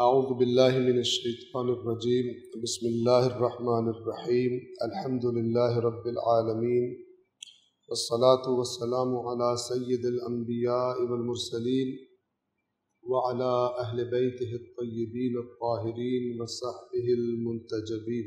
أعوذ بالله من الشيطان الرجيم بسم الله الرحمن الرحيم الحمد لله رب العالمين والصلاة والسلام على سيد الأنبياء والمرسلين وعلى أهل بيته الطيبين الطاهرين وصحبه المنتجبين.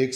1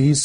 20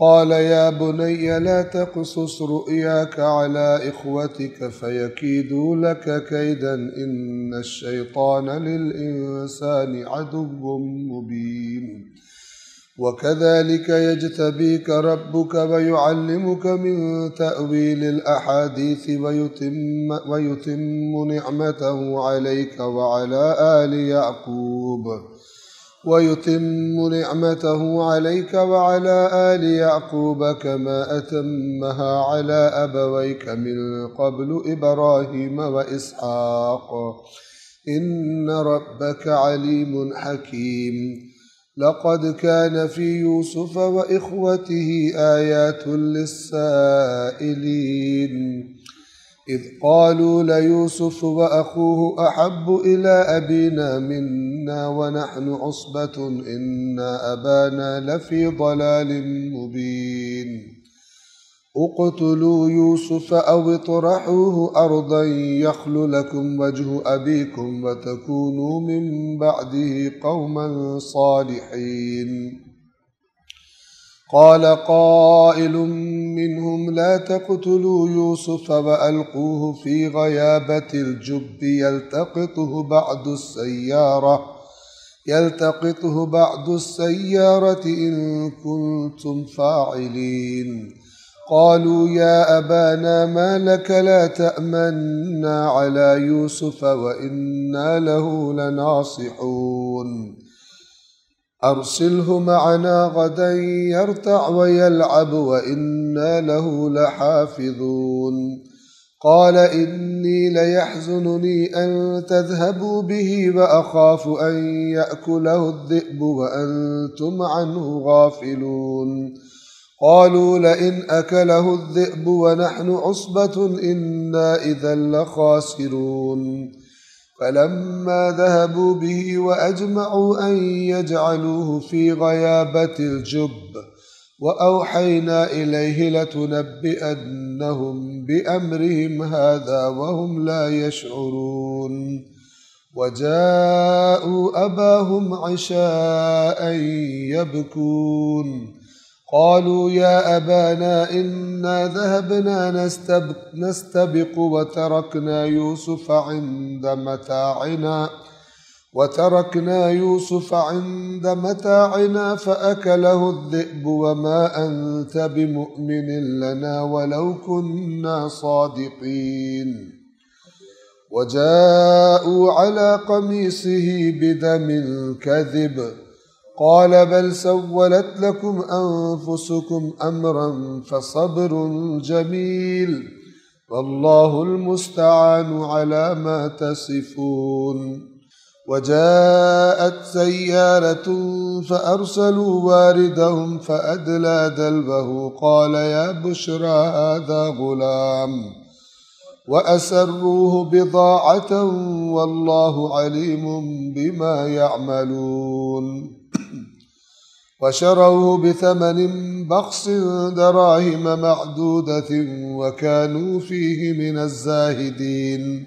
قال يا بني لا تقصص رؤياك على إخوتك فيكيدوا لك كيدا إن الشيطان للإنسان عدو مبين وكذلك يجتبيك ربك ويعلمك من تأويل الأحاديث ويتم نعمته عليك وعلى آل يعقوب كما أتمها على أبويك من قبل إبراهيم وإسحاق إن ربك عليم حكيم لقد كان في يوسف وإخوته آيات للسائلين إذ قالوا ليوسف وأخوه أحب إلى أبينا منا ونحن عصبة إن أبانا لفي ضلال مبين اقتلوا يوسف أو اطرحوه أرضا يخل لكم وجه أبيكم وتكونوا من بعده قوما صالحين قال قائل منهم لا تقتلوا يوسف وألقوه في غيابة الجب يلتقطه بعض السيارة إن كنتم فاعلين قالوا يا أبانا ما لك لا تأمنا على يوسف وإنا له لناصحون أرسله معنا غدا يرتع ويلعب وإنا له لحافظون قال إني ليحزنني أن تذهبوا به وأخاف أن يأكله الذئب وأنتم عنه غافلون قالوا لئن أكله الذئب ونحن عصبة إنا إذا لخاسرون فلما ذهبوا به وأجمعوا أن يجعلوه في غيابة الجب وأوحينا إليه لتنبئنهم بأمرهم هذا وهم لا يشعرون وجاءوا أباهم عشاء يبكون قالوا يا أبانا إنا ذهبنا نستبق وتركنا يوسف عند متاعنا فأكله الذئب وما أنت بمؤمن لنا ولو كنا صادقين وجاءوا على قميصه بدم كذب قال بل سولت لكم أنفسكم أمرا فصبر جميل والله المستعان على ما تصفون وجاءت سيارة فأرسلوا واردهم فأدلى دلوه قال يا بشرى هذا غلام وأسروه بضاعة والله عليم بما يعملون وشروه بثمن بخس دراهم معدودة وكانوا فيه من الزاهدين.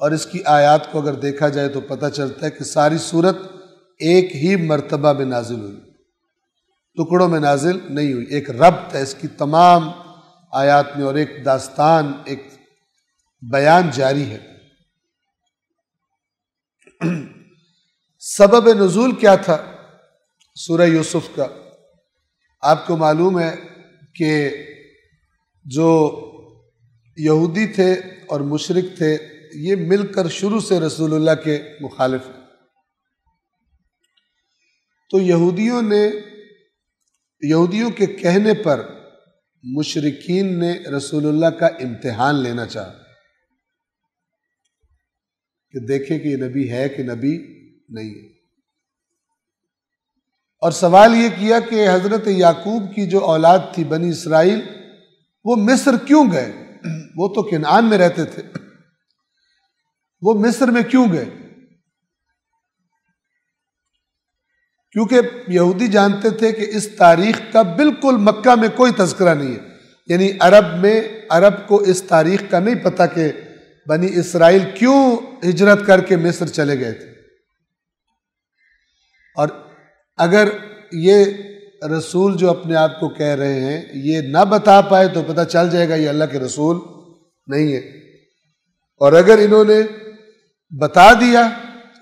اور اس کی آیات کو اگر دیکھا جائے تو پتہ چلتا ہے کہ ساری صورت ایک ہی مرتبہ میں نازل ہوئی، ٹکڑوں میں نازل نہیں ہوئی، ایک ربط ہے اس کی تمام آیات میں، اور ایک داستان، ایک بیان جاری ہے۔ سبب نزول کیا تھا سورہ یوسف کا؟ آپ کو معلوم ہے کہ جو یہودی تھے اور مشرک تھے یہ مل کر شروع سے رسول اللہ کے مخالف ہیں، تو یہودیوں کے کہنے پر مشرکین نے رسول اللہ کا امتحان لینا چاہا کہ دیکھیں کہ یہ نبی ہے کہ نبی نہیں ہے، اور سوال یہ کیا کہ حضرت یعقوب کی جو اولاد تھی بنی اسرائیل وہ مصر کیوں گئے؟ وہ تو کنعان میں رہتے تھے، وہ مصر میں کیوں گئے؟ کیونکہ یہودی جانتے تھے کہ اس تاریخ کا بالکل مکہ میں کوئی تذکرہ نہیں ہے، یعنی عرب کو اس تاریخ کا نہیں پتہ کہ بنی اسرائیل کیوں ہجرت کر کے مصر چلے گئے تھے۔ اور اگر یہ رسول جو اپنے آپ کو کہہ رہے ہیں یہ نہ بتا پائے تو پتہ چل جائے گا یہ اللہ کے رسول نہیں ہے، اور اگر انہوں نے بتا دیا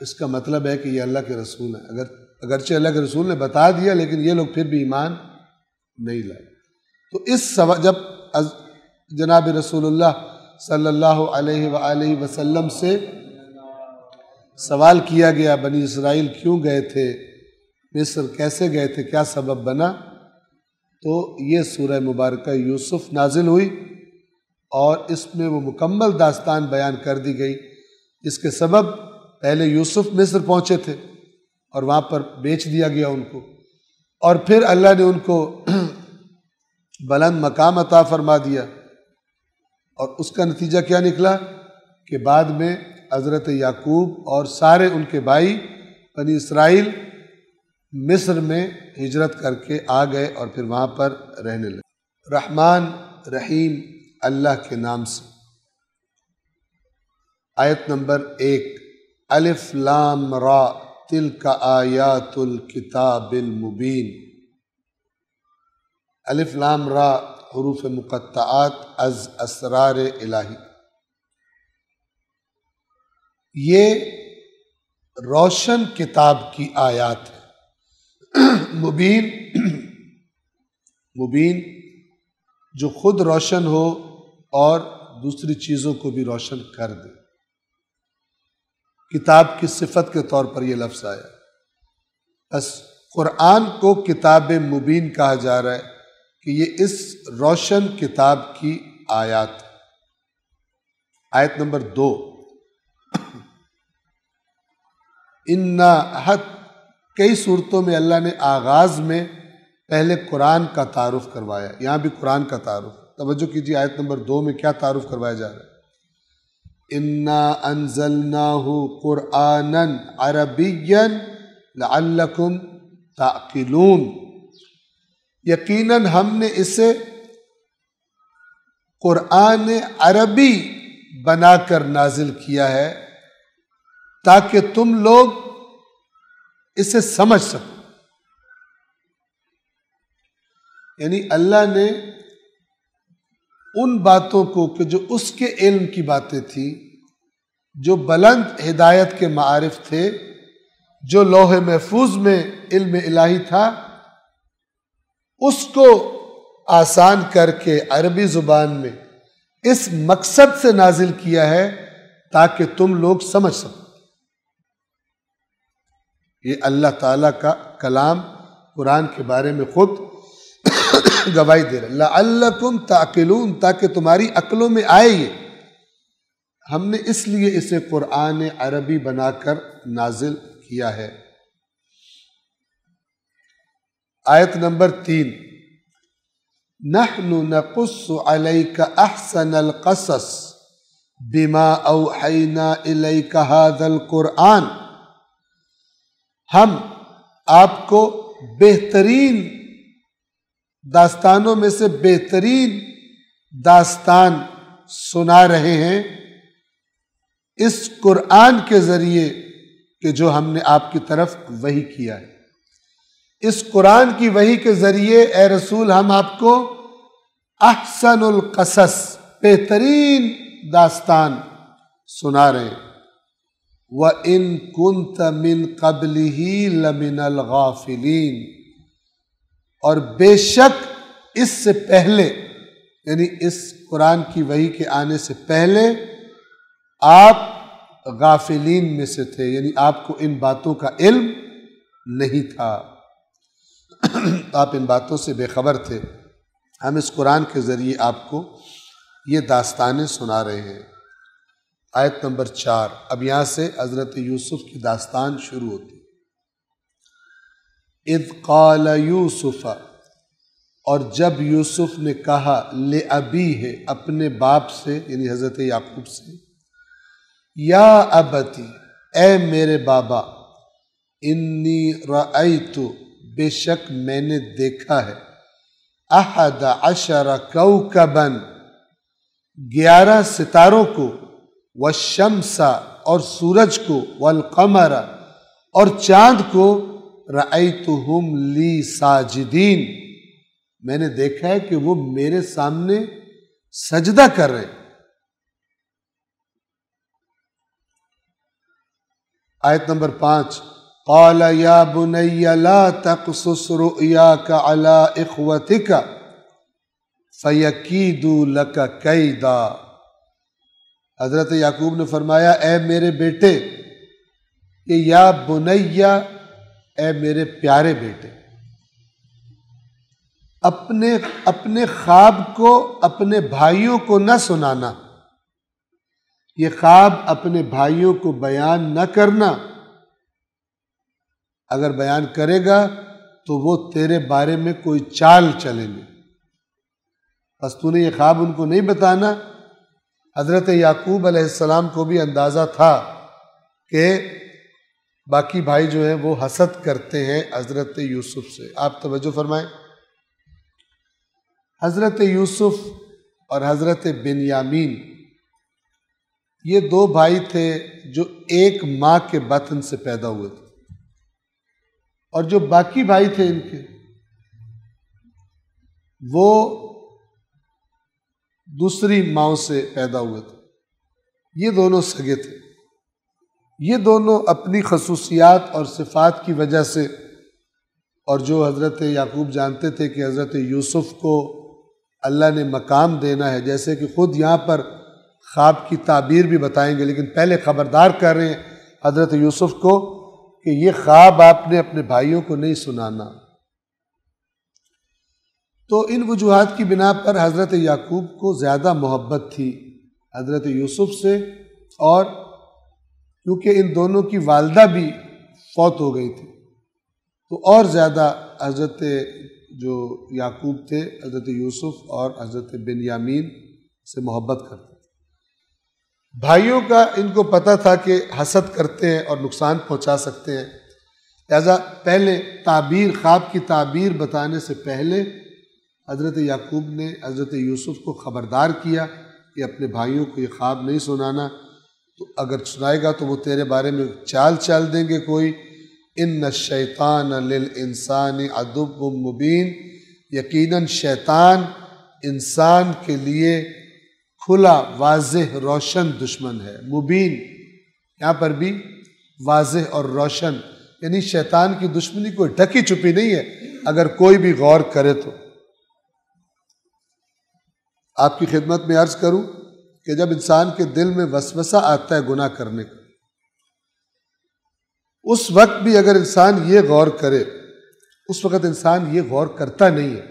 اس کا مطلب ہے کہ یہ اللہ کے رسول ہیں، اگرچہ اللہ کے رسول نے بتا دیا لیکن یہ لوگ پھر بھی ایمان نہیں لائے۔ تو جب جناب رسول اللہ صلی اللہ علیہ وآلہ وسلم سے سوال کیا گیا بنی اسرائیل کیوں گئے تھے مصر، کیسے گئے تھے، کیا سبب بنا، تو یہ سورہ مبارکہ یوسف نازل ہوئی اور اس میں وہ مکمل داستان بیان کر دی گئی جس کے سبب پہلے یوسف مصر پہنچے تھے اور وہاں پر بیچ دیا گیا ان کو، اور پھر اللہ نے ان کو بلند مقام عطا فرما دیا، اور اس کا نتیجہ کیا نکلا کہ بعد میں حضرت یعقوب اور سارے ان کے بھائی بنی اسرائیل مصر میں ہجرت کر کے آ گئے اور پھر وہاں پر رہنے لگے۔ رحمان رحیم اللہ کے نام سے۔ آیت نمبر 1، الف لام را تلک آیات الکتاب المبین۔ الف لام را حروف مقطعات از اسرار الہی، یہ روشن کتاب کی آیات ہے۔ مبین جو خود روشن ہو اور دوسری چیزوں کو بھی روشن کر دے، کتاب کی صفت کے طور پر یہ لفظ آیا۔ بس قرآن کو کتاب مبین کہا جا رہا ہے کہ یہ اس روشن کتاب کی آیات۔ آیت نمبر 2، کئی صورتوں میں اللہ نے آغاز میں پہلے قرآن کا تعارف کروایا، یہاں بھی قرآن کا تعارف۔ توجہ کیجیے آیت نمبر 2 میں کیا تعارف کروایا جا رہا ہے؟ انا انزلناہ قرآنا عربیا لعلکم تعقلون، یقیناً ہم نے اسے قرآن عربی بنا کر نازل کیا ہے تاکہ تم لوگ اسے سمجھ سکو۔ یعنی اللہ نے ان باتوں کو کہ جو اس کے علم کی باتیں تھیں، جو بلند ہدایت کے معارف تھے، جو لوح محفوظ میں علم الہی تھا، اس کو آسان کر کے عربی زبان میں اس مقصد سے نازل کیا ہے تاکہ تم لوگ سمجھ سکو۔ یہ اللہ تعالیٰ کا کلام قرآن کے بارے میں خود گواہی دے رہا ہے، لعلکم تعقلون، تاکہ تمہاری عقلوں میں آئے یہ۔ ہم نے اس لیے اسے قرآن عربی بنا کر نازل کیا ہے۔ آیت نمبر 3، نحن نقص علیک احسن القصص بما اوحینا الیک ھذا القرآن، ہم آپ کو بہترین داستانوں میں سے بہترین داستان سنا رہے ہیں اس قرآن کے ذریعے کہ جو ہم نے آپ کی طرف وحی کیا ہے۔ اس قرآن کی وحی کے ذریعے اے رسول ہم آپ کو احسن القصص بہترین داستان سنا رہے ہیں۔ وَإِن كُنْتَ مِن قَبْلِهِ لَمِنَ الْغَافِلِينَ، اور بے شک اس سے پہلے، یعنی اس قرآن کی وحی کے آنے سے پہلے آپ غافلین میں سے تھے، یعنی آپ کو ان باتوں کا علم نہیں تھا، آپ ان باتوں سے بے خبر تھے۔ ہم اس قرآن کے ذریعے آپ کو یہ داستانیں سنا رہے ہیں۔ آیت نمبر 4، اب یہاں سے حضرت یوسف کی داستان شروع ہوتی ہے۔ اذ قال یوسف، اور جب یوسف نے کہا لأبیہ، اپنے باپ سے یعنی حضرت یعقوب سے، یا ابتی، اے میرے بابا، انی رأیت، بے شک میں نے دیکھا ہے، 11 کوکبا، 11 ستاروں کو، والشمس، اور سورج کو، والقمر، اور چاند کو، رأیتہم لی ساجدین، میں نے دیکھا ہے کہ وہ میرے سامنے سجدہ کر رہے ہیں۔ آیت نمبر 5، قال یا بنی لا تقصص رؤیاک علی اخوتک فیکیدوا لک کیدا۔ حضرت یعقوب نے فرمایا، اے میرے بیٹے، کہ یا بنی، اے میرے پیارے بیٹے، اپنے خواب کو اپنے بھائیوں کو نہ سنانا، یہ خواب اپنے بھائیوں کو بیان نہ کرنا، اگر بیان کرے گا تو وہ تیرے بارے میں کوئی چال چلیں گے، بس تو نے یہ خواب ان کو نہیں بتانا۔ حضرت یعقوب علیہ السلام کو بھی اندازہ تھا کہ باقی بھائی جو ہیں وہ حسد کرتے ہیں حضرت یوسف سے۔ آپ توجہ فرمائیں، حضرت یوسف اور حضرت بنیامین یہ 2 بھائی تھے جو ایک ماں کے بطن سے پیدا ہوئے تھے، اور جو باقی بھائی تھے ان کے، وہ دوسری ماں سے پیدا ہوئے تھے۔ یہ دونوں سگے تھے، یہ دونوں اپنی خصوصیات اور صفات کی وجہ سے، اور جو حضرت یعقوب جانتے تھے کہ حضرت یوسف کو اللہ نے مقام دینا ہے، جیسے کہ خود یہاں پر خواب کی تعبیر بھی بتائیں گے، لیکن پہلے خبردار کر رہے ہیں حضرت یوسف کو کہ یہ خواب آپ نے اپنے بھائیوں کو نہیں سنانا۔ تو ان وجوہات کی بنا پر حضرت یعقوب کو زیادہ محبت تھی حضرت یوسف سے، اور کیونکہ ان دونوں کی والدہ بھی فوت ہو گئی تھی تو اور زیادہ حضرت جو یعقوب تھے حضرت یوسف اور حضرت بنیامین سے محبت کرتے تھے۔ بھائیوں کا ان کو پتہ تھا کہ حسد کرتے ہیں اور نقصان پہنچا سکتے ہیں، لہذا پہلے تعبیر، خواب کی تعبیر بتانے سے پہلے حضرت یعقوب نے حضرت یوسف کو خبردار کیا کہ اپنے بھائیوں کو یہ خواب نہیں سنانا، تو اگر سنائے گا تو وہ تیرے بارے میں چال چل دیں گے کوئی۔ ان الشیطان للانسان عدو مبین، یقیناً شیطان انسان کے لیے کھلا واضح روشن دشمن ہے۔ مبین یہاں پر بھی واضح اور روشن، یعنی شیطان کی دشمنی کوئی ڈھکی چھپی نہیں ہے، اگر کوئی بھی غور کرے تو۔ آپ کی خدمت میں عرض کروں کہ جب انسان کے دل میں وسوسہ آتا ہے گناہ کرنے کا، اس وقت بھی اگر انسان یہ غور کرے، اس وقت انسان یہ غور کرتا نہیں ہے،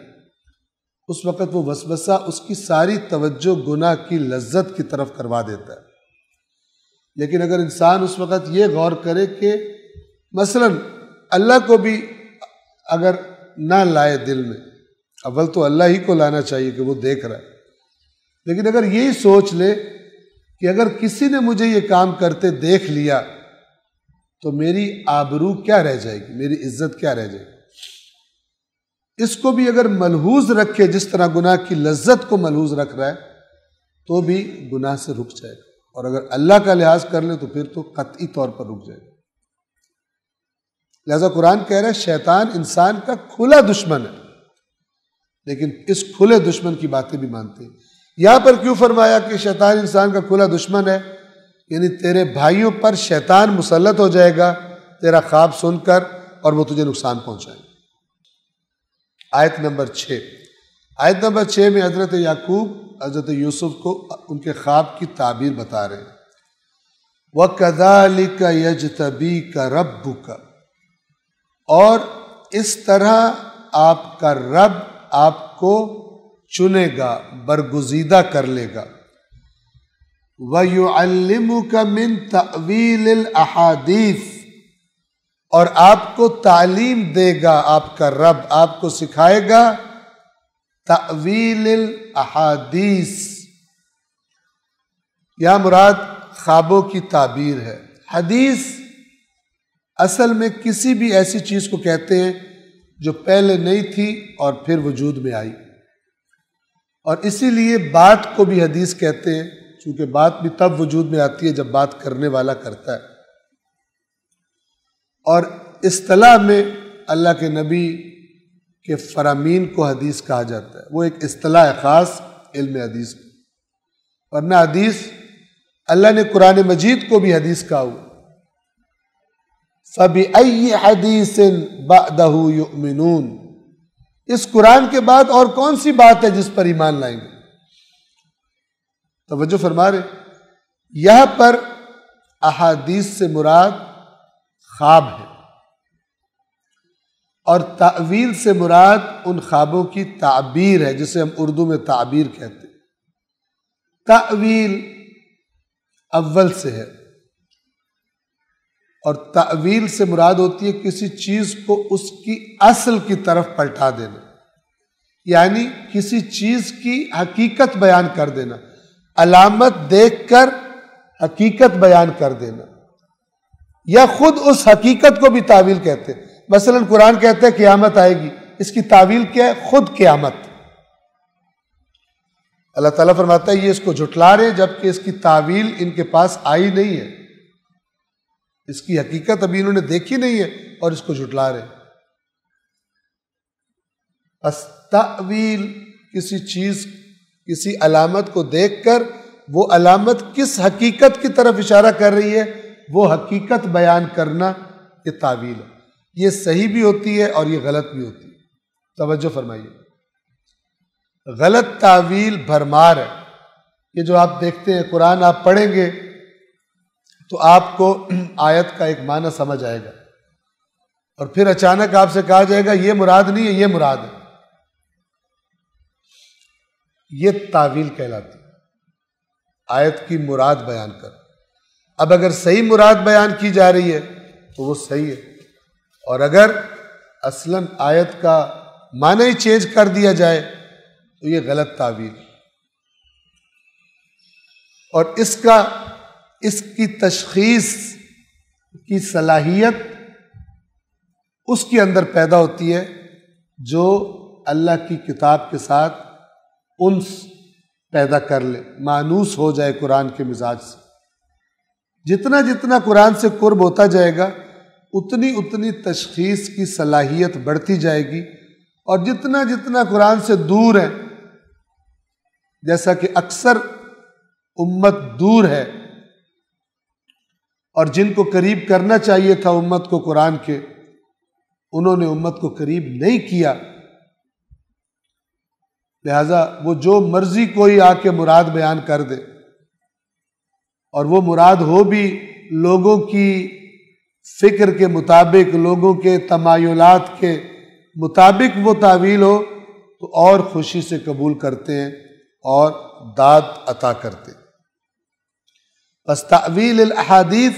اس وقت وہ وسوسہ اس کی ساری توجہ گناہ کی لذت کی طرف کروا دیتا ہے۔ لیکن اگر انسان اس وقت یہ غور کرے کہ مثلا اللہ کو بھی اگر نہ لائے دل میں، اول تو اللہ ہی کو لانا چاہیے کہ وہ دیکھ رہا ہے، لیکن اگر یہی سوچ لے کہ اگر کسی نے مجھے یہ کام کرتے دیکھ لیا تو میری آبرو کیا رہ جائے گی، میری عزت کیا رہ جائے گی، اس کو بھی اگر ملحوظ رکھے، جس طرح گناہ کی لذت کو ملحوظ رکھ رہا ہے، تو بھی گناہ سے رک جائے گا اور اگر اللہ کا لحاظ کر لے تو پھر تو قطعی طور پر رک جائے گا۔ لہذا قرآن کہہ رہا ہے شیطان انسان کا کھلا دشمن ہے، لیکن اس کھلے دشمن کی باتیں بھی مانتے ہیں۔ یہاں پر کیوں فرمایا کہ شیطان انسان کا کھلا دشمن ہے؟ یعنی تیرے بھائیوں پر شیطان مسلط ہو جائے گا تیرا خواب سن کر، اور وہ تجھے نقصان پہنچائے گا۔ آیت نمبر 6، آیت نمبر 6 میں حضرت یعقوب حضرت یوسف کو ان کے خواب کی تعبیر بتا رہے ہیں۔ وَكَذَلِكَ يَجْتَبِيكَ رَبُّكَ، اور اس طرح آپ کا رب آپ کو چنے گا، برگزیدہ کر لے گا۔ وَيُعَلِّمُكَ مِن تَأْوِيلِ الْأَحَادِيثِ، اور آپ کو تعلیم دے گا، آپ کا رب آپ کو سکھائے گا تأویل الاحادیث۔ یہاں مراد خوابوں کی تعبیر ہے۔ حدیث اصل میں کسی بھی ایسی چیز کو کہتے ہیں جو پہلے نہیں تھی اور پھر وجود میں آئی، اور اسی لیے بات کو بھی حدیث کہتے ہیں، چونکہ بات بھی تب وجود میں آتی ہے جب بات کرنے والا کرتا ہے۔ اور اصطلاح میں اللہ کے نبی کے فرامین کو حدیث کہا جاتا ہے، وہ ایک اصطلاح خاص علم حدیث میں، ورنہ حدیث اللہ نے قرآن مجید کو بھی حدیث کہا ہوا۔ فَبِأَيِّ حَدِيثٍ بَعْدَهُ يُؤْمِنُونَ، اس قرآن کے بعد اور کون سی بات ہے جس پر ایمان لائیں گے؟ توجہ فرما رہے، یہاں پر احادیث سے مراد خواب ہے، اور تعویل سے مراد ان خوابوں کی تعبیر ہے جسے ہم اردو میں تعبیر کہتے ہیں۔ تعویل اول سے ہے، اور تعویل سے مراد ہوتی ہے کسی چیز کو اس کی اصل کی طرف پلٹا دینا، یعنی کسی چیز کی حقیقت بیان کر دینا، علامت دیکھ کر حقیقت بیان کر دینا، یا خود اس حقیقت کو بھی تعویل کہتے ہیں۔ مثلا قرآن کہتا ہے قیامت آئے گی، اس کی تعویل کیا ہے؟ خود قیامت۔ اللہ تعالیٰ فرماتا ہے یہ اس کو جھٹلا رہے جبکہ اس کی تعویل ان کے پاس آئی نہیں ہے، اس کی حقیقت ابھی انہوں نے دیکھی نہیں ہے اور اس کو جھٹلا رہے۔ بس تعویل کسی چیز، کسی علامت کو دیکھ کر وہ علامت کس حقیقت کی طرف اشارہ کر رہی ہے وہ حقیقت بیان کرنا، یہ تعویل ہے۔ یہ صحیح بھی ہوتی ہے اور یہ غلط بھی ہوتی ہے۔ توجہ فرمائیے، غلط تعویل بھرمار ہے۔ یہ جو آپ دیکھتے ہیں قرآن آپ پڑھیں گے تو آپ کو آیت کا ایک معنی سمجھ آئے گا، اور پھر اچانک آپ سے کہا جائے گا یہ مراد نہیں ہے، یہ مراد ہے۔ یہ تعویل کہلاتی ہے، آیت کی مراد بیان کر۔ اب اگر صحیح مراد بیان کی جا رہی ہے تو وہ صحیح ہے، اور اگر اصلاً آیت کا معنی ہی چینج کر دیا جائے تو یہ غلط تعویل۔ اور اس کی تشخیص کی صلاحیت اس کے اندر پیدا ہوتی ہے جو اللہ کی کتاب کے ساتھ انس پیدا کر لے، مانوس ہو جائے قرآن کے مزاج سے۔ جتنا جتنا قرآن سے قرب ہوتا جائے گا اتنی اتنی تشخیص کی صلاحیت بڑھتی جائے گی، اور جتنا جتنا قرآن سے دور ہے، جیسا کہ اکثر امت دور ہے، اور جن کو قریب کرنا چاہیے تھا امت کو قرآن کے، انہوں نے امت کو قریب نہیں کیا، لہذا وہ جو مرضی کوئی آ کے مراد بیان کر دے، اور وہ مراد ہو بھی لوگوں کی فکر کے مطابق، لوگوں کے تمایلات کے مطابق وہ تعویل ہو تو اور خوشی سے قبول کرتے ہیں اور داد عطا کرتے ہیں۔ بس تعویل الاحادیث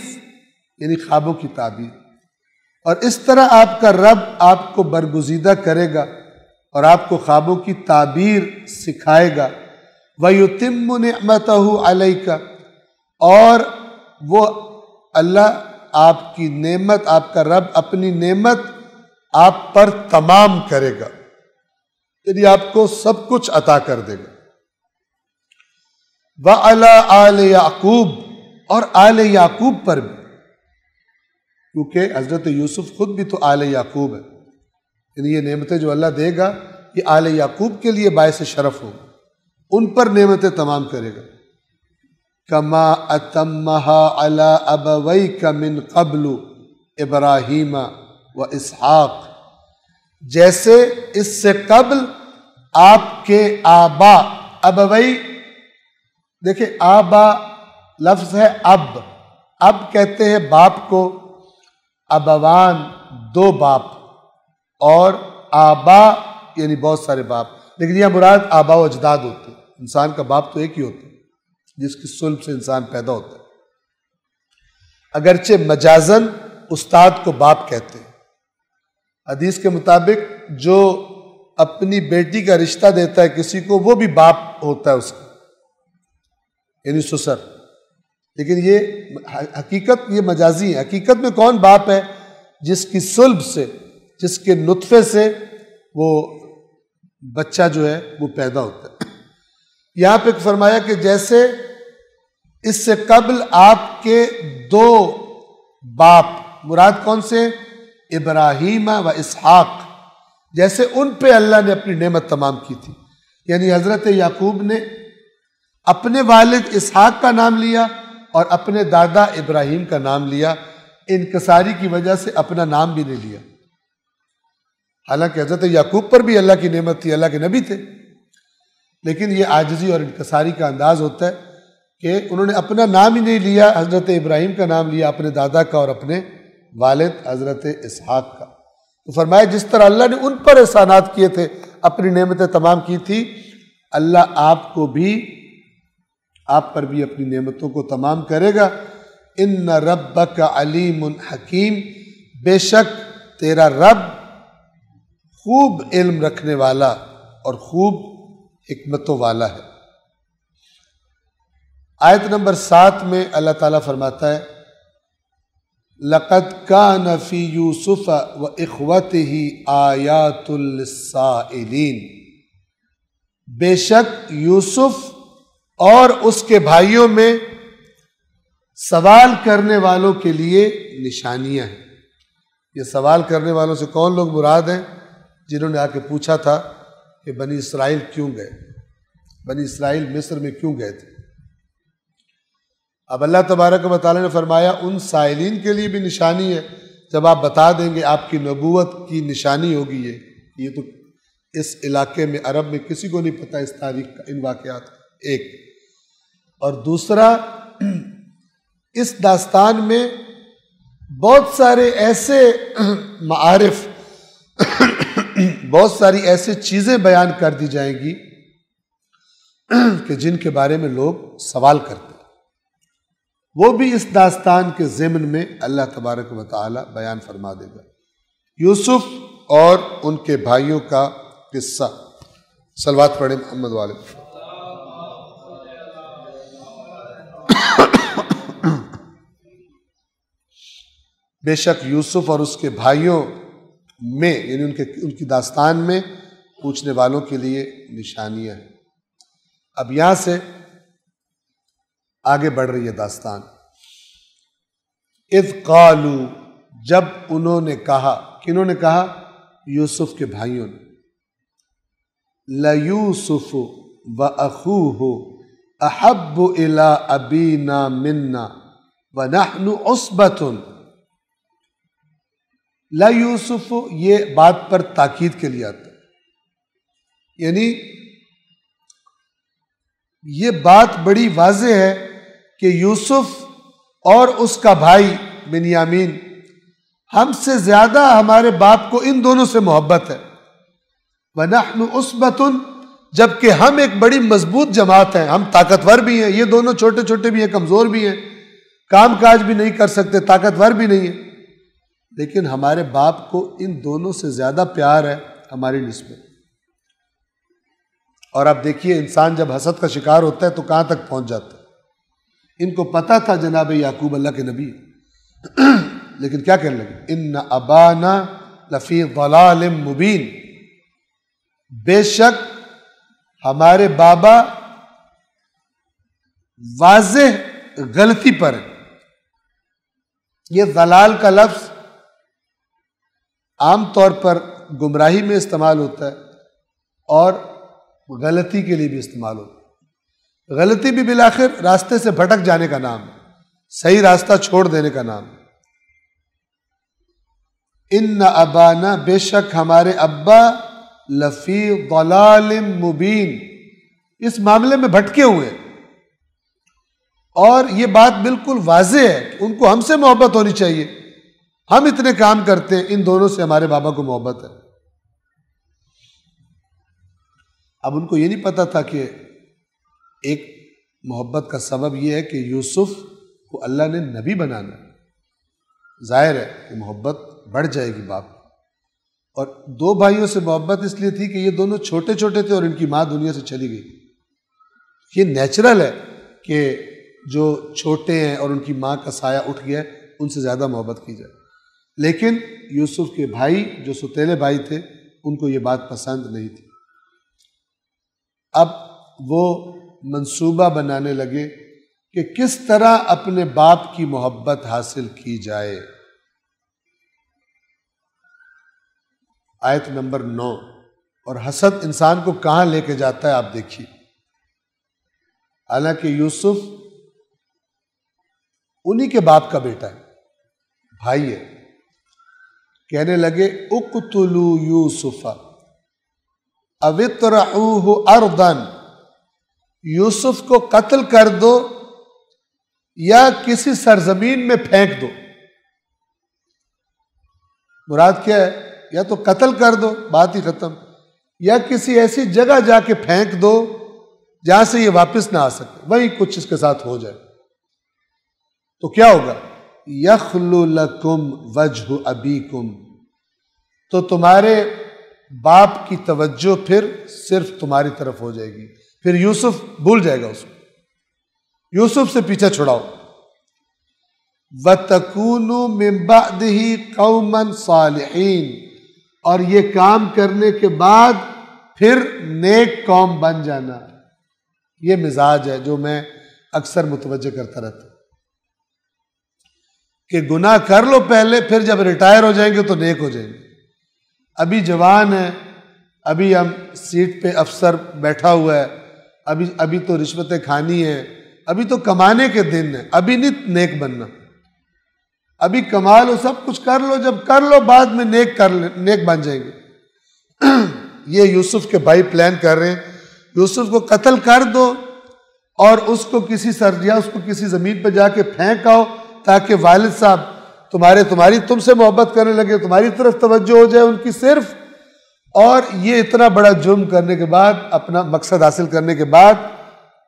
یعنی خوابوں کی تعبیر، اور اس طرح آپ کا رب آپ کو برگزیدہ کرے گا اور آپ کو خوابوں کی تعبیر سکھائے گا۔ وَيُتِمُّ نِعْمَتَهُ عَلَيْكَ، اور وہ اللہ آپ کی نعمت، آپ کا رب اپنی نعمت آپ پر تمام کرے گا، یعنی آپ کو سب کچھ عطا کر دے گا۔ وَعَلَىٰ آلِ یعقوب، اور آل یعقوب پر بھی، کیونکہ حضرت یوسف خود بھی تو آل یعقوب ہے، یعنی یہ نعمتیں جو اللہ دے گا یہ آل یعقوب کے لیے باعث شرف ہوگا، ان پر نعمتیں تمام کرے گا۔ کما اتمہا علی ابویک من قبل ابراہیم و اسحاق، جیسے اس سے قبل آپ کے آبا، ابوئی دیکھیں آبا لفظ ہے اب کہتے ہیں باپ کو، ابوان دو باپ، اور آبا یعنی بہت سارے باپ، لیکن یہ مراد آبا و اجداد ہوتے ہیں، انسان کا باپ تو ایک ہی ہوتا ہے جس کی صلب سے انسان پیدا ہوتا ہے، اگرچہ مجازن استاد کو باپ کہتے ہیں۔ حدیث کے مطابق جو اپنی بیٹی کا رشتہ دیتا ہے کسی کو وہ بھی باپ ہوتا ہے اس کا، یعنی سسر، لیکن یہ حقیقت یہ مجازی ہے۔ حقیقت میں کون باپ ہے؟ جس کی صلب سے، جس کے نطفے سے وہ بچہ جو ہے وہ پیدا ہوتا ہے۔ یہاں پہ فرمایا کہ جیسے اس سے قبل آپ کے دو باپ، مراد کون سے؟ ابراہیم و اسحاق، جیسے ان پہ اللہ نے اپنی نعمت تمام کی تھی، یعنی حضرت یعقوب نے اپنے والد اسحاق کا نام لیا اور اپنے دادا ابراہیم کا نام لیا، انکساری کی وجہ سے اپنا نام بھی نہیں لیا، حالانکہ حضرت یعقوب پر بھی اللہ کی نعمت تھی، اللہ کے نبی تھے، لیکن یہ عاجزی اور انکساری کا انداز ہوتا ہے کہ انہوں نے اپنا نام ہی نہیں لیا، حضرت ابراہیم کا نام لیا، اپنے دادا کا اور اپنے والد حضرت اسحاق کا۔ تو فرمایا جس طرح اللہ نے ان پر احسانات کیے تھے، اپنی نعمتیں تمام کی تھی، اللہ آپ پر بھی اپنی نعمتوں کو تمام کرے گا۔ ان ربک علیم حکیم، بے شک تیرا رب خوب علم رکھنے والا اور خوب حکمتوں والا ہے۔ آیت نمبر 7 میں اللہ تعالیٰ فرماتا ہے لَقَدْ كَانَ فِي يُوسُفَ وَإِخْوَتِهِ آيَاتٌ لِلسَّائِلِينَ، بے شک یوسف اور اس کے بھائیوں میں سوال کرنے والوں کے لیے نشانیاں ہیں۔ یہ سوال کرنے والوں سے کون لوگ مراد ہیں؟ جنہوں نے آ کے پوچھا تھا کہ بنی اسرائیل کیوں گئے، بنی اسرائیل مصر میں کیوں گئے تھے۔ اب اللہ تبارک و تعالیٰ نے فرمایا ان سائلین کے لیے بھی نشانی ہے، جب آپ بتا دیں گے آپ کی نبوت کی نشانی ہوگی یہ تو اس علاقے میں عرب میں کسی کو نہیں پتہ اس تاریخ کا، ان واقعات کا، ایک۔ اور دوسرا اس داستان میں بہت سارے ایسے معارف، بہت ساری ایسی چیزیں بیان کر دی جائیں گی کہ جن کے بارے میں لوگ سوال کرتے ہیں، وہ بھی اس داستان کے ضمن میں اللہ تبارک و تعالی بیان فرما دے گا۔ یوسف اور ان کے بھائیوں کا قصہ۔ صلوات پڑھیں محمد والے۔ بے شک یوسف اور اس کے بھائیوں میں، یعنی ان کی داستان میں پوچھنے والوں کے لیے نشانیاں ہیں۔ اب یہاں سے آگے بڑھ رہی ہے داستان۔ اذ قالوا، جب انہوں نے کہا، کنہوں نے کہا؟ یوسف کے بھائیوں نے، لَيُوسُفُ وَأَخُوهُ أَحَبُّ إِلَىٰ أَبِينَا مِنَّا وَنَحْنُ عُصْبَةٌ۔ لَيُوسُفُ یہ بات پر تاکید کے لیے آتا ہے، یعنی یہ بات بڑی واضح ہے کہ یوسف اور اس کا بھائی بنیامین، ہم سے زیادہ ہمارے باپ کو ان دونوں سے محبت ہے۔ وَنَحْنُ عُصْبَةٌ، جبکہ ہم ایک بڑی مضبوط جماعت ہیں، ہم طاقتور بھی ہیں، یہ دونوں چھوٹے چھوٹے بھی ہیں، کمزور بھی ہیں، کام کاج بھی نہیں کر سکتے، طاقتور بھی نہیں ہیں، لیکن ہمارے باپ کو ان دونوں سے زیادہ پیار ہے ہماری نسبت۔ اور اب دیکھیے انسان جب حسد کا شکار ہوتا ہے تو کہاں تک پہنچ جاتا ہے۔ ان کو پتہ تھا جناب یعقوب اللہ کے نبی، لیکن کیا کہنے لگے؟ ان ابانا لفی ضلال مبین، بے شک ہمارے بابا واضح غلطی پر ہیں۔ یہ ضلال کا لفظ عام طور پر گمراہی میں استعمال ہوتا ہے اور غلطی کے لیے بھی استعمال ہوتا ہے۔ غلطی بھی بالآخر راستے سے بھٹک جانے کا نام ہے، صحیح راستہ چھوڑ دینے کا نام ہے۔ ان ابانا، بے شک ہمارے ابا، لفی ضلال مبین، اس معاملے میں بھٹکے ہوئے، اور یہ بات بالکل واضح ہے کہ ان کو ہم سے محبت ہونی چاہیے، ہم اتنے کام کرتے ہیں، ان دونوں سے ہمارے بابا کو محبت ہے۔ اب ان کو یہ نہیں پتا تھا کہ ایک محبت کا سبب یہ ہے کہ یوسف کو اللہ نے نبی بنانا ہے۔ ظاہر ہے کہ محبت بڑھ جائے گی باپ، اور دو بھائیوں سے محبت اس لیے تھی کہ یہ دونوں چھوٹے چھوٹے تھے اور ان کی ماں دنیا سے چلی گئی۔ یہ نیچرل ہے کہ جو چھوٹے ہیں اور ان کی ماں کا سایہ اٹھ گیا ان سے زیادہ محبت کی جائے، لیکن یوسف کے بھائی جو ستیلے بھائی تھے ان کو یہ بات پسند نہیں تھی۔ اب وہ منصوبہ بنانے لگے کہ کس طرح اپنے باپ کی محبت حاصل کی جائے۔ آیت نمبر 9۔ اور حسد انسان کو کہاں لے کے جاتا ہے آپ دیکھیے۔ حالانکہ یوسف انہی کے باپ کا بیٹا ہے، بھائی ہے، کہنے لگے اقتلوا یوسف او اطرحوہ ارضا، یوسف کو قتل کر دو یا کسی سرزمین میں پھینک دو۔ مراد کیا ہے؟ یا تو قتل کر دو، بات ہی ختم، یا کسی ایسی جگہ جا کے پھینک دو جہاں سے یہ واپس نہ آ سکے، وہیں کچھ اس کے ساتھ ہو جائے تو کیا ہوگا؟ یخلو لکم وجہ ابیکم، تو تمہارے باپ کی توجہ پھر صرف تمہاری طرف ہو جائے گی، پھر یوسف بھول جائے گا اس کو، یوسف سے پیچھا چھڑاؤ۔ وَتَكُونُوا مِن بَعْدِهِ قَوْمًا صَالِحِينَ، اور یہ کام کرنے کے بعد پھر نیک قوم بن جانا۔ یہ مزاج ہے جو میں اکثر متوجہ کرتا رہتا ہوں کہ گناہ کر لو پہلے، پھر جب ریٹائر ہو جائیں گے تو نیک ہو جائیں گے۔ ابھی جوان ہے، ابھی ہم سیٹ پہ افسر بیٹھا ہوا ہے، ابھی تو رشوتیں کھانی ہیں، ابھی تو کمانے کے دن ہیں، ابھی نہیں نیک بننا، ابھی کما لو، سب کچھ کر لو، جب کر لو بعد میں نیک بن جائیں گے۔ یہ یوسف کے بھائی پلان کر رہے ہیں، یوسف کو قتل کر دو اور اس کو کسی زمین پہ جا کے پھینک آؤ تاکہ والد صاحب تم سے محبت کرنے لگے، تمہاری طرف توجہ ہو جائے ان کی صرف، اور یہ اتنا بڑا جرم کرنے کے بعد، اپنا مقصد حاصل کرنے کے بعد،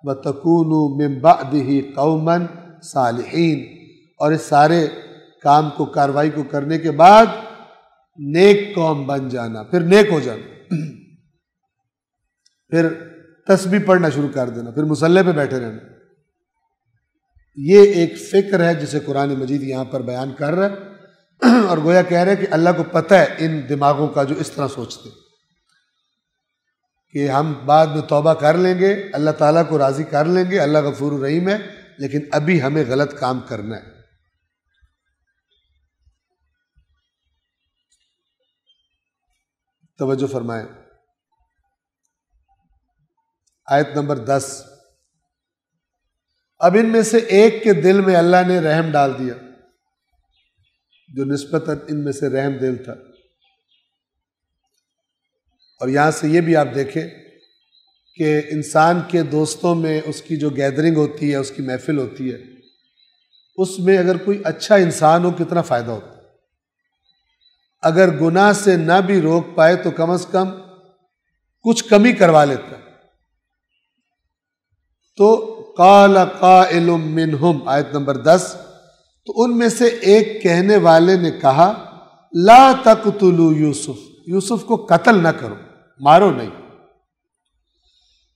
وَتَكُونُوا مِن بَعْدِهِ قَوْمًا صَالِحِينَ، اور اس سارے کام کو، کاروائی کو کرنے کے بعد نیک قوم بن جانا، پھر نیک ہو جانا، پھر تسبیح پڑھنا شروع کر دینا، پھر مصلی پہ بیٹھے رہنا۔ یہ ایک فکر ہے جسے قرآن مجید یہاں پر بیان کر رہا ہے، اور گویا کہہ رہے ہیں کہ اللہ کو پتہ ہے ان دماغوں کا جو اس طرح سوچتے کہ ہم بعد میں توبہ کر لیں گے، اللہ تعالیٰ کو راضی کر لیں گے، اللہ غفور الرحیم ہے، لیکن ابھی ہمیں غلط کام کرنا ہے۔ توجہ فرمائیں، آیت نمبر 10۔ اب ان میں سے ایک کے دل میں اللہ نے رحم ڈال دیا جو نسبتاً ان میں سے رحم دل تھا، اور یہاں سے یہ بھی آپ دیکھیں کہ انسان کے دوستوں میں اس کی جو گیدرنگ ہوتی ہے، اس کی محفل ہوتی ہے، اس میں اگر کوئی اچھا انسان ہو کتنا فائدہ ہوتا ہے۔ اگر گناہ سے نہ بھی روک پائے تو کم از کم کچھ کمی کروا لیتا ہے۔ تو قال قائل منہم، آیت نمبر 10، تو ان میں سے ایک کہنے والے نے کہا لا تقتلوا یوسف، یوسف کو قتل نہ کرو، مارو نہیں،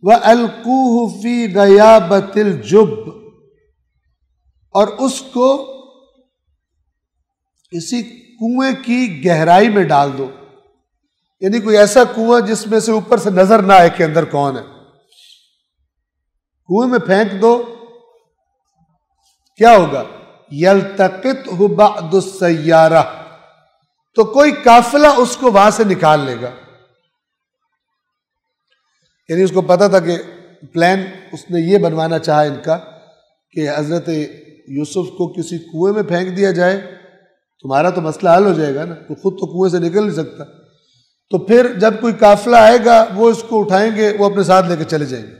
وَأَلْقُوهُ فِي غَيَابَةِ الْجُبِّ، اور اس کو کسی کنویں کی گہرائی میں ڈال دو، یعنی کوئی ایسا کنواں جس میں سے اوپر سے نظر نہ آئے کہ اندر کون ہے، کنویں میں پھینک دو کیا ہوگا؟ یلتقطہ بعض السیارہ، تو کوئی قافلہ اس کو وہاں سے نکال لے گا. یعنی اس کو پتا تھا کہ پلان اس نے یہ بنوانا چاہا ان کا کہ حضرت یوسف کو کسی کنویں میں پھینک دیا جائے، تمہارا تو مسئلہ حل ہو جائے گا نا، تو خود تو کنویں سے نکل نہیں سکتا. تو پھر جب کوئی قافلہ آئے گا وہ اس کو اٹھائیں گے، وہ اپنے ساتھ لے کے چلے جائیں گے،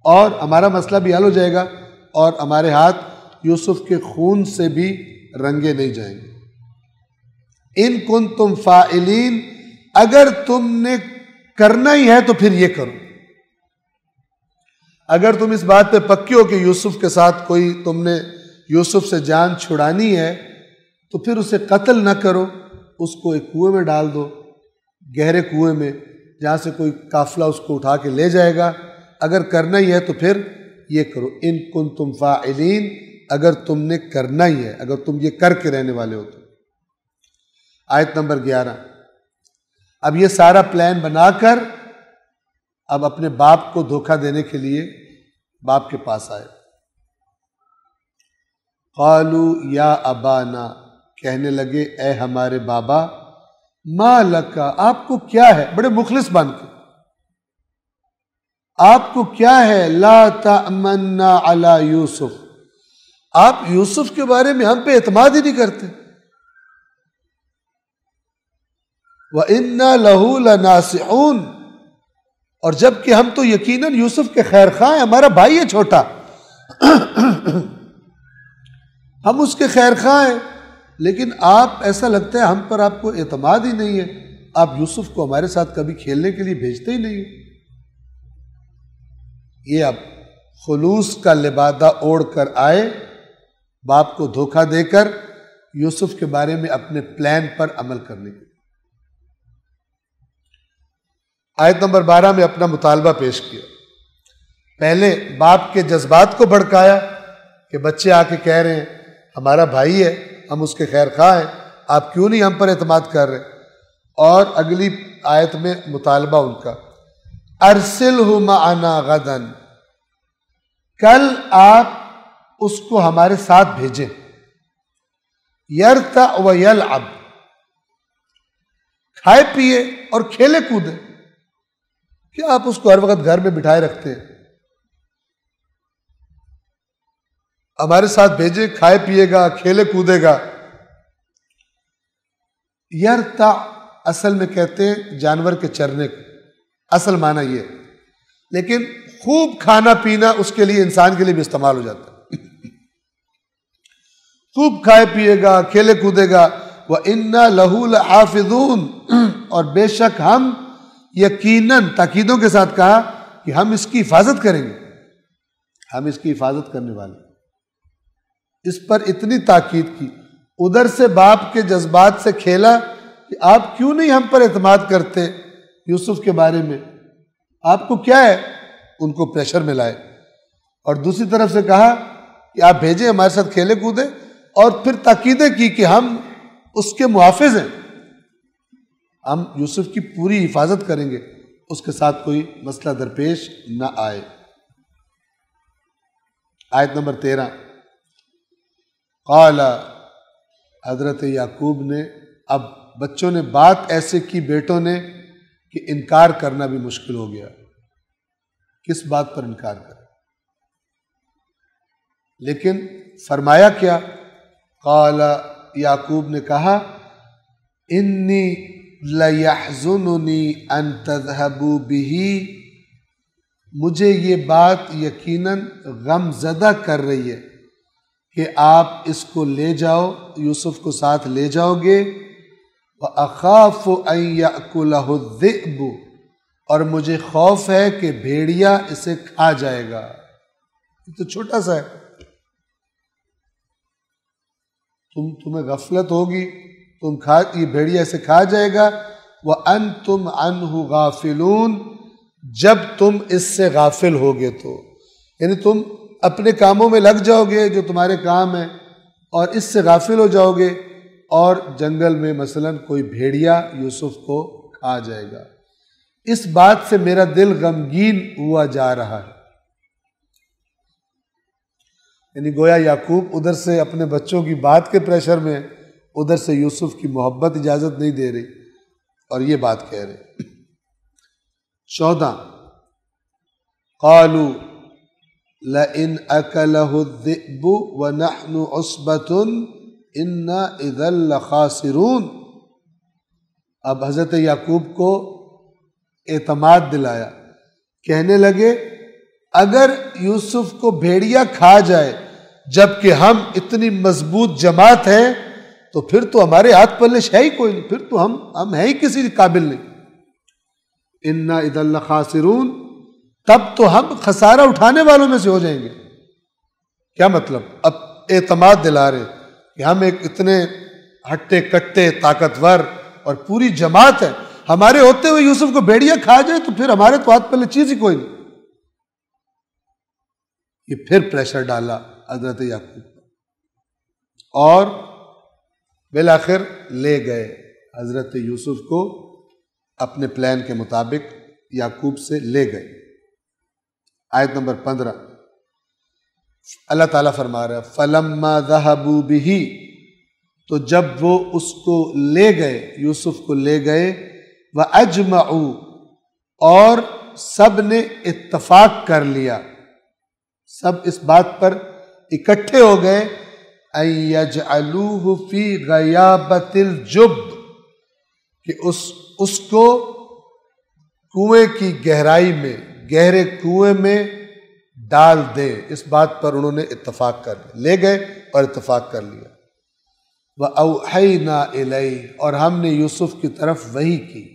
اور ہمارا مسئلہ بھی حل ہو جائے گا، اور ہمارے ہاتھ یوسف کے خون سے بھی رنگے نہیں جائیں گے. ان کنتم فاعلین، اگر تم نے کرنا ہی ہے تو پھر یہ کرو. اگر تم اس بات پہ پکے ہو کہ یوسف کے ساتھ کوئی تم نے یوسف سے جان چھڑانی ہے تو پھر اسے قتل نہ کرو، اس کو ایک کنویں میں ڈال دو، گہرے کنویں میں، جہاں سے کوئی قافلہ اس کو اٹھا کے لے جائے گا. اگر کرنا ہی ہے تو پھر یہ کرو. ان کنتم فاعلین، اگر تم نے کرنا ہی ہے، اگر تم یہ کر کے رہنے والے ہو تو. آیت نمبر 11. اب یہ سارا پلان بنا کر اب اپنے باپ کو دھوکہ دینے کے لیے باپ کے پاس آئے. قالوا یا ابانا، کہنے لگے اے ہمارے بابا، ما لکا، آپ کو کیا ہے، بڑے مخلص بن کے، آپ کو کیا ہے، لا تأمنا علی یوسف، آپ یوسف کے بارے میں ہم پہ اعتماد ہی نہیں کرتے. وَإِنَّا لَهُ لَنَاصِحُونَ، اور جب کہ ہم تو یقیناً یوسف کے خیر خواہ ہیں، ہمارا بھائی ہے چھوٹا، ہم اس کے خیر خواہ ہیں، لیکن آپ ایسا لگتا ہے ہم پر آپ کو اعتماد ہی نہیں ہے، آپ یوسف کو ہمارے ساتھ کبھی کھیلنے کے لیے بھیجتے ہی نہیں ہیں. یہ اب خلوص کا لبادہ اوڑھ کر آئے، باپ کو دھوکہ دے کر یوسف کے بارے میں اپنے پلان پر عمل کرنے کے. آیت نمبر 12 میں اپنا مطالبہ پیش کیا. پہلے باپ کے جذبات کو بھڑکایا کہ بچے آ کے کہہ رہے ہیں ہمارا بھائی ہے، ہم اس کے خیر خواہ ہیں، آپ کیوں نہیں ہم پر اعتماد کر رہے. اور اگلی آیت میں مطالبہ ان کا، ارسلہ معنا غدا، کل آپ اس کو ہمارے ساتھ بھیجیں، یرتع و یلعب، کھائے پیے اور کھیلے کودے. کیا آپ اس کو ہر وقت گھر میں بٹھائے رکھتے ہیں؟ ہمارے ساتھ بھیجے، کھائے پیے گا، کھیلے کودے گا. یرتع اصل میں کہتے ہیں جانور کے چرنے کو، اصل معنی یہ، لیکن خوب کھانا پینا اس کے لیے، انسان کے لیے بھی استعمال ہو جاتا ہے. خوب کھائے پیے گا، کھیلے کودے گا. وَإِنَّا لَهُ لَحَافِظُونَ، اور بے شک ہم یقیناً، تاکیدوں کے ساتھ کہا کہ ہم اس کی حفاظت کریں گے، ہم اس کی حفاظت کرنے والے. اس پر اتنی تاکید کی، ادھر سے باپ کے جذبات سے کھیلا کہ آپ کیوں نہیں ہم پر اعتماد کرتے یوسف کے بارے میں، آپ کو کیا ہے، ان کو پریشر میں لائے. اور دوسری طرف سے کہا کہ آپ بھیجیں ہمارے ساتھ کھیلے کودے، اور پھر تاکیدیں کی کہ ہم اس کے محافظ ہیں، ہم یوسف کی پوری حفاظت کریں گے، اس کے ساتھ کوئی مسئلہ درپیش نہ آئے. آیت نمبر 13. قال، حضرت یعقوب نے، اب بچوں نے بات ایسے کی بیٹوں نے کہ انکار کرنا بھی مشکل ہو گیا. کس بات پر انکار کریں؟ لیکن فرمایا کیا؟ قال، یعقوب نے کہا، انی لیحزننی ان تذهبوا به، مجھے یہ بات یقیناً غم زدہ کر رہی ہے کہ آپ اس کو لے جاؤ، یوسف کو ساتھ لے جاؤ گے. وَأَخَافُ أَن يَأْكُلَهُ الذِّئْبُ، اور مجھے خوف ہے کہ بھیڑیا اسے کھا جائے گا. یہ تو چھوٹا سا ہے، تمہیں غفلت ہوگی، یہ بھیڑیا اسے کھا جائے گا. وَأَنْتُمْ عَنْهُ غَافِلُونَ، جب تم اس سے غافل ہوگے تو، یعنی تم اپنے کاموں میں لگ جاؤ گے جو تمہارے کام ہیں، اور اس سے غافل ہو جاؤ گے، اور جنگل میں مثلا کوئی بھیڑیا یوسف کو کھا جائے گا. اس بات سے میرا دل غمگین ہوا جا رہا ہے. یعنی گویا یعقوب ادھر سے اپنے بچوں کی بات کے پریشر میں، ادھر سے یوسف کی محبت اجازت نہیں دے رہی اور یہ بات کہہ رہے۔ 14 قالوا لئن أكله الذئب ونحن عصبة إنا إذا لخاسرون۔ اب حضرت یعقوب کو اعتماد دلایا، کہنے لگے اگر یوسف کو بھیڑیا کھا جائے جبکہ ہم اتنی مضبوط جماعت ہیں تو پھر تو ہمارے ہاتھ پلے ہے ہی کوئی نہیں، پھر تو ہم ہیں ہی کسی قابل نہیں۔ انا اذا لخاسرون، تب تو ہم خسارہ اٹھانے والوں میں سے ہو جائیں گے۔ کیا مطلب؟ اب اعتماد دلا رہے کہ ہم ایک اتنے ہٹے کٹے طاقتور اور پوری جماعت ہے، ہمارے ہوتے ہوئے یوسف کو بھیڑیا کھا جائے تو پھر ہمارے تو ہاتھ پلے چیز ہی کوئی نہیں۔ یہ پھر پریشر ڈالا حضرت یعقوب اور بالآخر لے گئے حضرت یوسف کو اپنے پلان کے مطابق یعقوب سے لے گئے۔ آیت نمبر 15 اللہ تعالیٰ فرما رہا ہے فَلَمَّا ذَهَبُوا بِهِ، تو جب وہ اس کو لے گئے، یوسف کو لے گئے، وَأَجْمَعُوا، اور سب نے اتفاق کر لیا، سب اس بات پر اکٹھے ہو گئے أَن يَجْعَلُوهُ فِي غَيَابَةِ الْجُبِّ، کہ اس کو کنویں کی گہرائی میں، گہرے کنویں میں ڈال دے۔ اس بات پر انہوں نے اتفاق کر لیا، لے گئے اور اتفاق کر لیا۔ وَأَوْحَيْنَا إِلَيْهِ، اور ہم نے یوسف کی طرف وحی کی،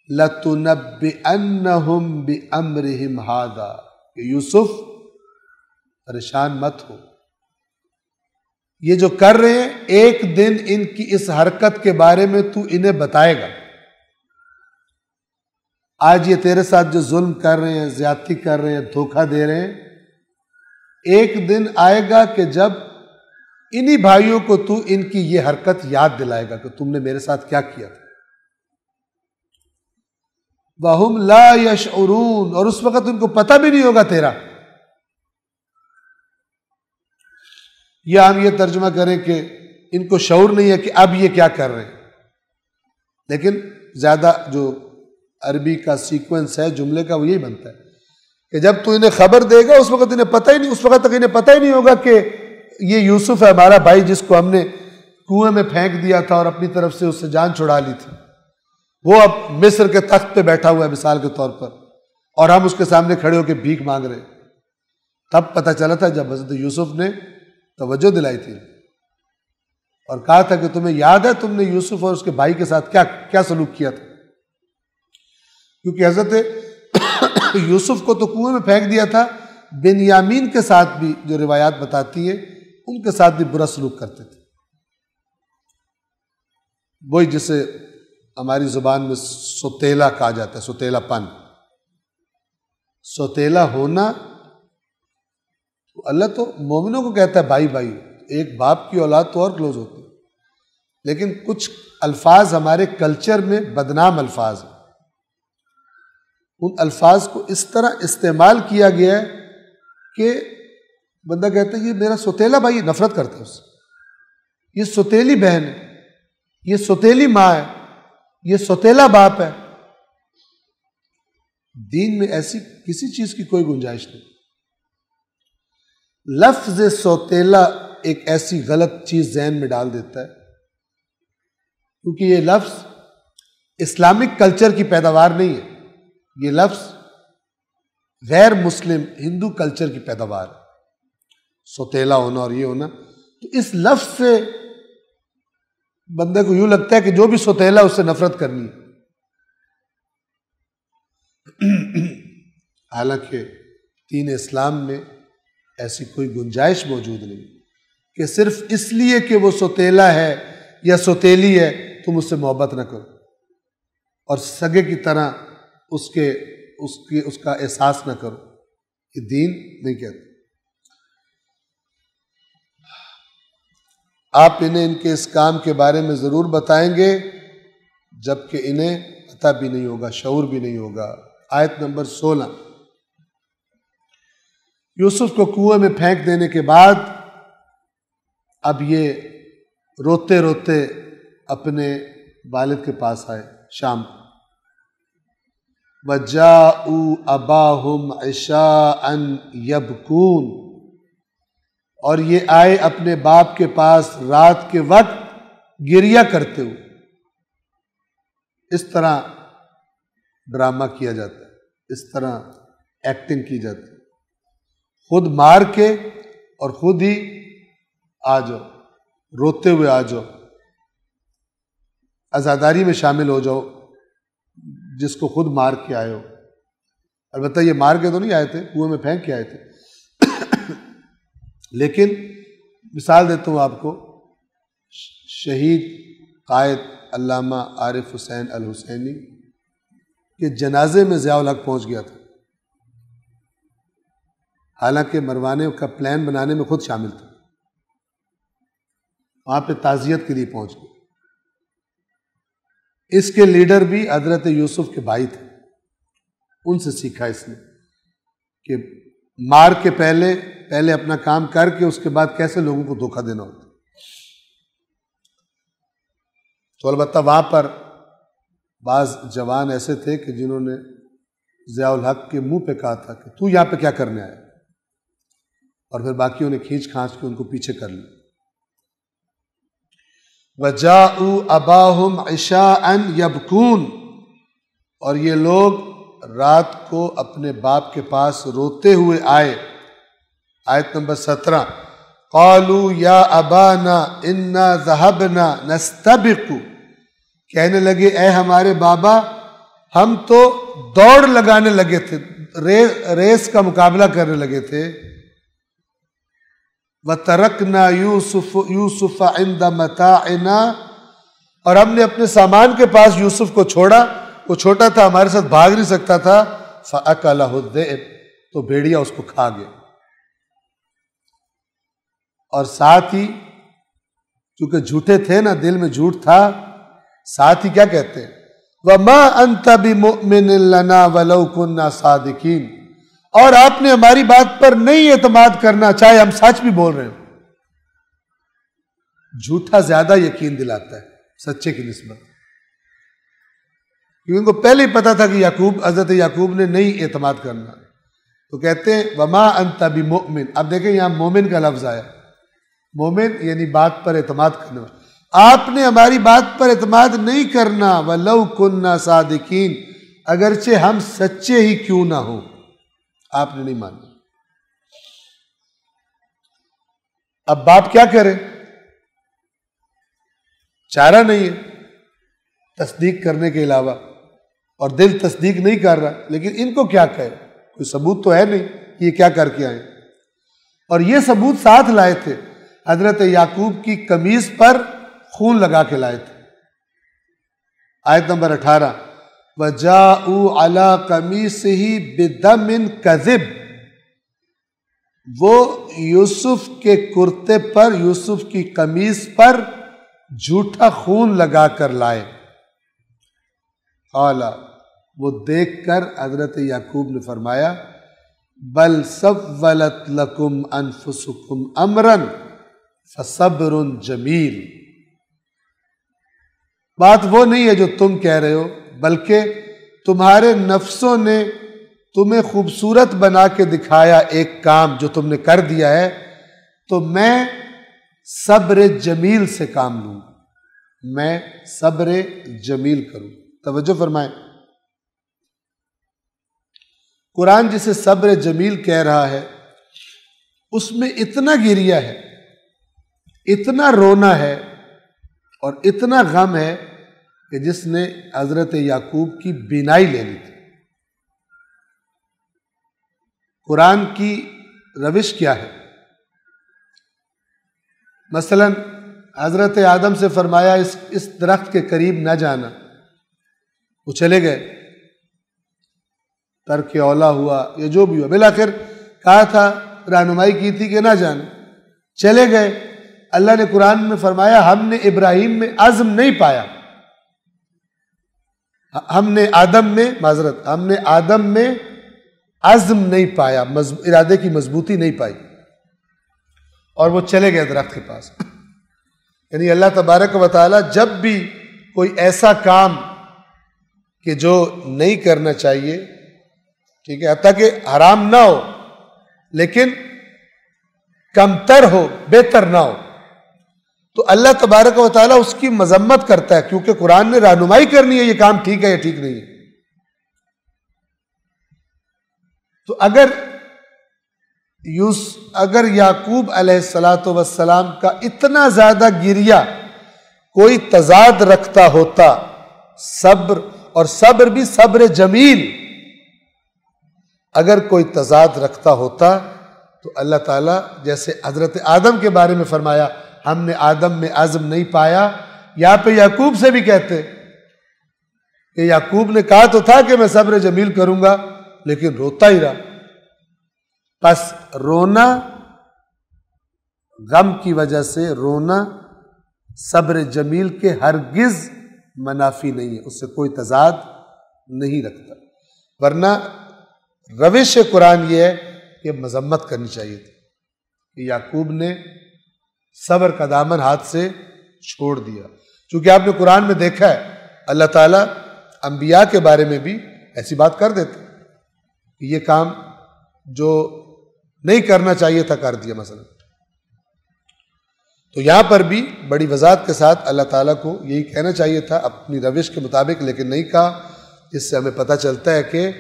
لَتُنَبِّئَنَّهُمْ بِأَمْرِهِمْ هَذَا، کہ یوسف پریشان مت ہو، یہ جو کر رہے ہیں ایک دن ان کی اس حرکت کے بارے میں تو انہیں بتائے گا۔ آج یہ تیرے ساتھ جو ظلم کر رہے ہیں، زیادتی کر رہے ہیں، دھوکہ دے رہے ہیں، ایک دن آئے گا کہ جب انہی بھائیوں کو تو ان کی یہ حرکت یاد دلائے گا کہ تم نے میرے ساتھ کیا کیا تھا۔ وَهُمْ لَا يَشْعُرُونَ، اور اس وقت ان کو پتہ بھی نہیں ہوگا تیرا۔ یا ہم یہ ترجمہ کریں کہ ان کو شعور نہیں ہے کہ اب یہ کیا کر رہے ہیں، لیکن زیادہ جو عربی کا سیکوینس ہے جملے کا وہ یہی بنتا ہے کہ جب تو انہیں خبر دے گا اس وقت انہیں پتہ ہی نہیں، اس وقت تک انہیں پتہ ہی نہیں ہوگا کہ یہ یوسف ہے ہمارا بھائی جس کو ہم نے کنویں میں پھینک دیا تھا اور اپنی طرف سے اس سے جان چھڑا لی تھی، وہ اب مصر کے تخت پہ بیٹھا ہوا ہے مثال کے طور پر، اور ہم اس کے سامنے کھڑے ہو کے بھیک مانگ رہے ہیں۔ تب پتہ چلا تھا جب حضرت یوسف نے توجہ دلائی تھی اور کہا تھا کہ تمہیں یاد ہے تم نے یوسف اور اس کے بھائی کے ساتھ کیا سلوک کیا تھا، کیونکہ حضرت یوسف کو تو کنویں میں پھینک دیا تھا، بنیامین کے ساتھ بھی جو روایات بتاتی ہیں ان کے ساتھ بھی برا سلوک کرتے تھے، وہی جسے ہماری زبان میں سوتیلا کہا جاتا ہے، سوتیلا پن، سوتیلا ہونا۔ اللہ تو مومنوں کو کہتا ہے بھائی بھائی، ایک باپ کی اولاد تو اور کلوز ہوتی ہے، لیکن کچھ الفاظ ہمارے کلچر میں بدنام الفاظ ہیں، ان الفاظ کو اس طرح استعمال کیا گیا ہے کہ بندہ کہتا ہے یہ میرا سوتیلا بھائی، نفرت کرتا ہے اس سے، یہ سوتیلی بہن ہے، یہ سوتیلی ماں ہے، یہ سوتیلا باپ ہے۔ دین میں ایسی کسی چیز کی کوئی گنجائش نہیں۔ لفظ سوتیلا ایک ایسی غلط چیز ذہن میں ڈال دیتا ہے کیونکہ یہ لفظ اسلامک کلچر کی پیداوار نہیں ہے، یہ لفظ غیر مسلم ہندو کلچر کی پیداوار ہے، سوتیلا ہونا اور یہ ہونا۔ تو اس لفظ سے بندے کو یوں لگتا ہے کہ جو بھی سوتیلا اس سے نفرت کرنی ہے، حالانکہ دین اسلام میں ایسی کوئی گنجائش موجود نہیں کہ صرف اس لیے کہ وہ سوتیلا ہے یا سوتیلی ہے تم اس سے محبت نہ کرو اور سگے کی طرح اس کا احساس نہ کرو، یہ دین نہیں کہتا۔ آپ انہیں ان کے اس کام کے بارے میں ضرور بتائیں گے جبکہ انہیں پتہ بھی نہیں ہوگا، شعور بھی نہیں ہوگا۔ آیت نمبر 16 یوسف کو کنویں میں پھینک دینے کے بعد اب یہ روتے روتے اپنے والد کے پاس آئے شام۔ وَجَاءُوا أَبَاهُمْ عِشَاءً يَبْكُونَ، اور یہ آئے اپنے باپ کے پاس رات کے وقت گریہ کرتے ہوئے۔ اس طرح ڈرامہ کیا جاتا ہے، اس طرح ایکٹنگ کی جاتی ہے، خود مار کے اور خود ہی آ جاؤ، روتے ہوئے آ جاؤ، عزاداری میں شامل ہو جاؤ جس کو خود مار کے آئے ہو۔ البتہ یہ مار کے تو نہیں آئے تھے، کنویں میں پھینک کے آئے تھے، لیکن مثال دیتا ہوں آپ کو، شہید قائد علامہ عارف حسین الحسینی کے جنازے میں ضیاء الحق پہنچ گیا تھا، حالانکہ مروانے کا پلان بنانے میں خود شامل تھا، وہاں پہ تعزیت کے لیے پہنچ گیا۔ اس کے لیڈر بھی حضرت یوسف کے بھائی تھے، ان سے سیکھا اس نے کہ مار کے پہلے اپنا کام کر کے اس کے بعد کیسے لوگوں کو دھوکہ دینا ہوتا۔ تو البتہ وہاں پر بعض جوان ایسے تھے کہ جنہوں نے ضیاء الحق کے منہ پہ کہا تھا کہ تو یہاں پہ کیا کرنے آیا، اور پھر باقیوں نے کھینچ کھانچ کے ان کو پیچھے کر لیا۔ وَجَاءُوا أَبَاهُمْ عِشَاءً يَبْكُونَ، اور یہ لوگ رات کو اپنے باپ کے پاس روتے ہوئے آئے۔ آیت نمبر 17، قَالُوا يَا أَبَانَا إِنَّا ذَهَبْنَا نَسْتَبِقُ، کہنے لگے اے ہمارے بابا ہم تو دوڑ لگانے لگے تھے، ریس کا مقابلہ کرنے لگے تھے۔ وَتَرَكْنَا يُوسُفَ عِنْدَ مَتَاعِنَا، اور ہم نے اپنے سامان کے پاس یوسف کو چھوڑا، وہ چھوٹا تھا، ہمارے ساتھ بھاگ نہیں سکتا تھا۔ فَأَكَلَهُ الذِّئْبُ، تو بھیڑیا اس کو کھا گیا۔ اور ساتھ ہی چونکہ جھوٹے تھے نا، دل میں جھوٹ تھا، ساتھ ہی کیا کہتے ہیں، وَمَا أَنْتَ بِمُؤْمِنٍ لَنَا وَلَوْ كُنَّا صَادِقِينَ، اور آپ نے ہماری بات پر نہیں اعتماد کرنا چاہے ہم سچ بھی بول رہے ہیں۔ جھوٹا زیادہ یقین دلاتا ہے سچے کی نسبت، کیونکہ ان کو پہلے ہی پتا تھا کہ حضرت یعقوب نے نہیں اعتماد کرنا، تو کہتے ہیں وَمَا أَنْتَ بِمُؤْمِنٍ۔ اب دیکھیں یہاں مومن کا لفظ آیا، مومن یعنی بات پر اعتماد کرنے والا، آپ نے ہماری بات پر اعتماد نہیں کرنا، وَلَوْ كُنَّا صَادِقِينَ، اگرچہ ہم سچے ہی کیوں نہ ہوں، آپ نے نہیں مانا۔ اب باپ کیا کرے، چارہ نہیں ہے تصدیق کرنے کے علاوہ، اور دل تصدیق نہیں کر رہا، لیکن ان کو کیا کہے، کوئی ثبوت تو ہے نہیں کہ یہ کیا کر کے آئے، اور یہ ثبوت ساتھ لائے تھے، حضرت یعقوب کی قمیص پر خون لگا کے لائے تھے۔ آیت نمبر 18، وَجَاءُوا عَلَىٰ قَمِيصِهِ بِدَمٍ كَذِبٍ، وہ یوسف کے کرتے پر، یوسف کی قمیص پر جھوٹا خون لگا کر لائے۔ قَالَ، وہ دیکھ کر حضرت یعقوب نے فرمایا، بَلْ سَوَّلَتْ لَكُمْ أَنفُسُكُمْ أَمْرًا فَصَبْرٌ جَمِيلٌ، بات وہ نہیں ہے جو تم کہہ رہے ہو، بلکہ تمہارے نفسوں نے تمہیں خوبصورت بنا کے دکھایا ایک کام جو تم نے کر دیا ہے، تو میں صبر جمیل سے کام لوں، میں صبر جمیل کروں۔ توجہ فرمائیں، قرآن جسے صبر جمیل کہہ رہا ہے اس میں اتنا گریہ ہے، اتنا رونا ہے اور اتنا غم ہے کہ جس نے حضرت یعقوب کی بینائی لے لی تھی۔ قرآن کی روش کیا ہے؟ مثلا حضرت آدم سے فرمایا اس درخت کے قریب نہ جانا، وہ چلے گئے، ترک اولا ہوا یا جو بھی ہوا، بالآخر کہا تھا، رہنمائی کی تھی کہ نہ جانا، چلے گئے۔ اللہ نے قرآن میں فرمایا ہم نے ابراہیم میں عزم نہیں پایا، ہم نے آدم میں عزم نہیں پایا، ارادے کی مضبوطی نہیں پائی، اور وہ چلے گئے درخت کے پاس۔ یعنی اللہ تبارک و تعالیٰ جب بھی کوئی ایسا کام کہ جو نہیں کرنا چاہیے، ٹھیک ہے، حتیٰ کہ حرام نہ ہو لیکن کمتر ہو، بہتر نہ ہو، تو اللہ تبارک و تعالیٰ اس کی مذمت کرتا ہے، کیونکہ قرآن نے رہنمائی کرنی ہے یہ کام ٹھیک ہے یا ٹھیک نہیں ہے۔ تو اگر یعقوب علیہ السلام کا اتنا زیادہ گریہ کوئی تضاد رکھتا ہوتا، صبر، اور صبر بھی صبر جمیل، اگر کوئی تضاد رکھتا ہوتا تو اللہ تعالیٰ جیسے حضرت آدم کے بارے میں فرمایا ہم نے آدم میں عزم نہیں پایا، یہاں پہ یعقوب سے بھی کہتے کہ یعقوب نے کہا تو تھا کہ میں صبر جمیل کروں گا لیکن روتا ہی رہا۔ پس رونا، غم کی وجہ سے رونا صبر جمیل کے ہرگز منافی نہیں ہے، اس سے کوئی تضاد نہیں رکھتا، ورنہ روش قرآن یہ ہے کہ مذمت کرنی چاہیے تھی کہ یعقوب نے صبر کا دامن ہاتھ سے چھوڑ دیا۔ چونکہ آپ نے قرآن میں دیکھا ہے اللہ تعالیٰ انبیاء کے بارے میں بھی ایسی بات کر دیتے کہ یہ کام جو نہیں کرنا چاہیے تھا کر دیا مثلا۔ تو یہاں پر بھی بڑی وضاحت کے ساتھ اللہ تعالیٰ کو یہی کہنا چاہیے تھا اپنی روش کے مطابق، لیکن نہیں کہا، جس سے ہمیں پتہ چلتا ہے کہ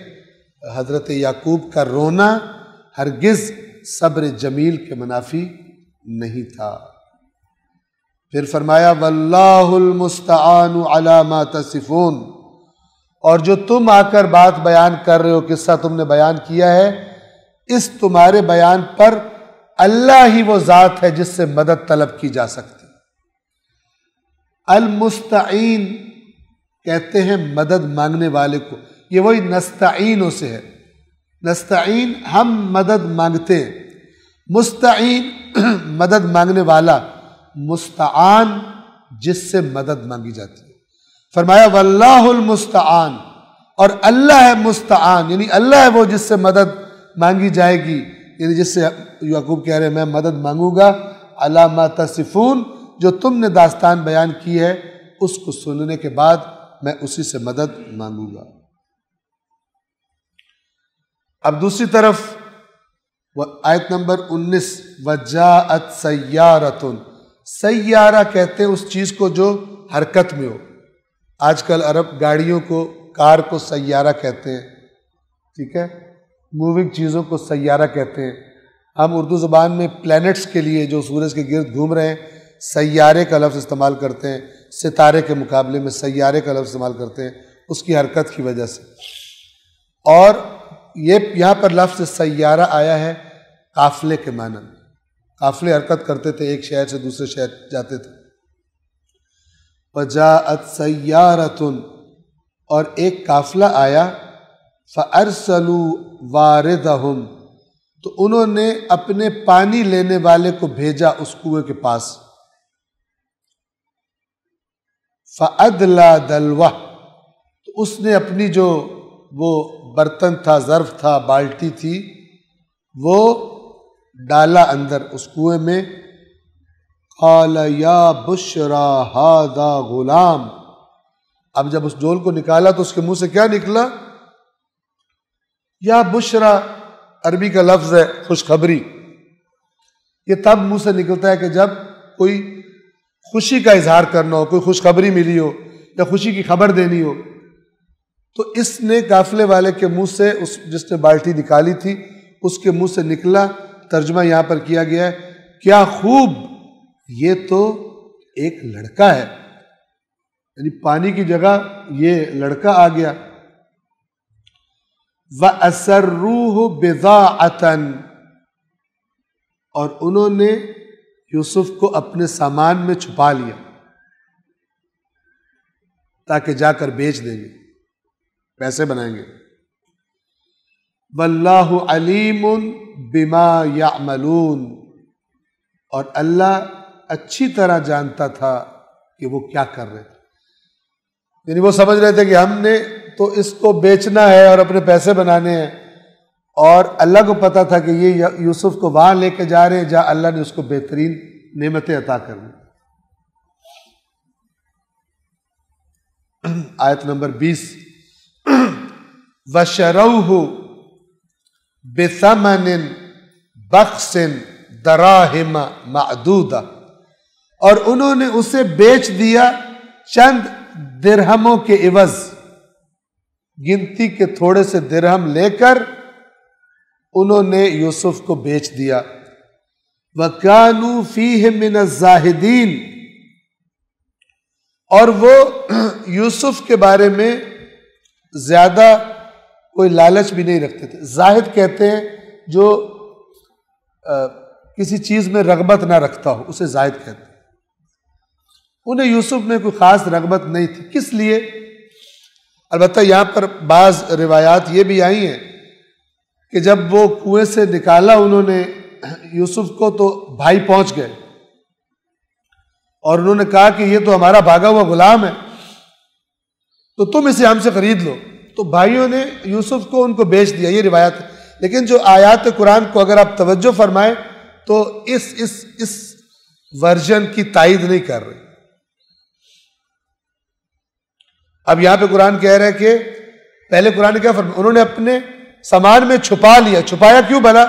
حضرت یعقوب کا رونا ہرگز صبر جمیل کے منافی نہیں تھا۔ پھر فرمایا واللہ المستعان علی ما تصفون، اور جو تم آ کر بات بیان کر رہے ہو، قصہ تم نے بیان کیا ہے، اس تمہارے بیان پر اللہ ہی وہ ذات ہے جس سے مدد طلب کی جا سکتی۔ المستعین کہتے ہیں مدد مانگنے والے کو، یہ وہی نستعینوں سے ہے، نستعین ہم مدد مانگتے ہیں، مستعین مدد مانگنے والا، مستعان جس سے مدد مانگی جاتی ہے۔ فرمایا واللہ المستعان، اور اللہ ہے مستعان، یعنی اللہ ہے وہ جس سے مدد مانگی جائے گی، یعنی جس سے یعقوب کہہ رہے ہیں میں مدد مانگوں گا علی ما تصفون، جو تم نے داستان بیان کی ہے اس کو سننے کے بعد میں اسی سے مدد مانگوں گا۔ اب دوسری طرف آیت نمبر 19 وجاءت سیارۃ، سیارہ کہتے ہیں اس چیز کو جو حرکت میں ہو، آج کل عرب گاڑیوں کو، کار کو سیارہ کہتے ہیں، ٹھیک ہے، موونگ چیزوں کو سیارہ کہتے ہیں۔ ہم اردو زبان میں پلینٹس کے لیے جو سورج کے گرد گھوم رہے ہیں سیارے کا لفظ استعمال کرتے ہیں، ستارے کے مقابلے میں سیارے کا لفظ استعمال کرتے ہیں اس کی حرکت کی وجہ سے۔ اور یہ یہاں پر لفظ سیارہ آیا ہے قافلے کے معنی میں، قافلے حرکت کرتے تھے، ایک شہر سے دوسرے شہر جاتے تھے۔ وجاءت سیارۃ، اور ایک قافلہ آیا، فَأَرْسَلُوا وَارِدَهُمْ، تو انہوں نے اپنے پانی لینے والے کو بھیجا اس کنویں کے پاس، فَأَدْلَى دَلْوَهُ، تو اس نے اپنی جو وہ برتن تھا، ظرف تھا، بالٹی تھی، وہ ڈالا اندر اس کنویں میں، قَالَ يَا بُشْرَى هَذَا غُلَامٌ، اب جب اس ڈول کو نکالا تو اس کے منہ سے کیا نکلا؟ یا بشرا، عربی کا لفظ ہے خوشخبری۔ یہ تب منہ سے نکلتا ہے کہ جب کوئی خوشی کا اظہار کرنا ہو، کوئی خوشخبری ملی ہو یا خوشی کی خبر دینی ہو۔ تو اس نے قافلے والے کے منہ سے، اس جس نے بالٹی نکالی تھی اس کے منہ سے نکلا، ترجمہ یہاں پر کیا گیا ہے کیا خوب، یہ تو ایک لڑکا ہے، یعنی پانی کی جگہ یہ لڑکا آ گیا۔ وَأَسَرُّوهُ بِضَاعَةً، اور انہوں نے یوسف کو اپنے سامان میں چھپا لیا تاکہ جا کر بیچ دیں گے، پیسے بنائیں گے۔ وَاللَّهُ عَلِيمٌ بِمَا يَعْمَلُونَ، اور اللہ اچھی طرح جانتا تھا کہ وہ کیا کر رہے تھے، یعنی وہ سمجھ رہے تھے کہ ہم نے تو اس کو بیچنا ہے اور اپنے پیسے بنانے ہیں، اور اللہ کو پتا تھا کہ یہ یوسف کو وہاں لے کے جا رہے ہیں جہاں اللہ نے اس کو بہترین نعمتیں عطا کرنی۔ آیت نمبر 20 وَشَرَوْهُ بِثَمَنٍ بَخْسٍ دَرَاهِمَ مَعْدُودَةٍ، اور انہوں نے اسے بیچ دیا چند درہموں کے عوض، گنتی کے تھوڑے سے درہم لے کر انہوں نے یوسف کو بیچ دیا۔ وَكَانُوا فِيهِ مِنَ الزَّاهِدِينَ، اور وہ یوسف کے بارے میں زیادہ کوئی لالچ بھی نہیں رکھتے تھے۔ زاہد کہتے ہیں جو کسی چیز میں رغبت نہ رکھتا ہو، اسے زاہد کہتے ہیں۔ انہیں یوسف میں کوئی خاص رغبت نہیں تھی۔ کس لیے؟ البتہ یہاں پر بعض روایات یہ بھی آئی ہیں کہ جب وہ کنویں سے نکالا انہوں نے یوسف کو تو بھائی پہنچ گئے اور انہوں نے کہا کہ یہ تو ہمارا بھاگا ہوا غلام ہے، تو تم اسے ہم سے خرید لو، تو بھائیوں نے یوسف کو ان کو بیچ دیا، یہ روایت ہے۔ لیکن جو آیات قرآن کو اگر آپ توجہ فرمائیں تو اس ورژن کی تائید نہیں کر رہے۔ اب یہاں پہ قرآن کہہ رہا ہے کہ پہلے قرآن نے کیا فرمایا، انہوں نے اپنے سامان میں چھپا لیا۔ چھپایا کیوں بھلا؟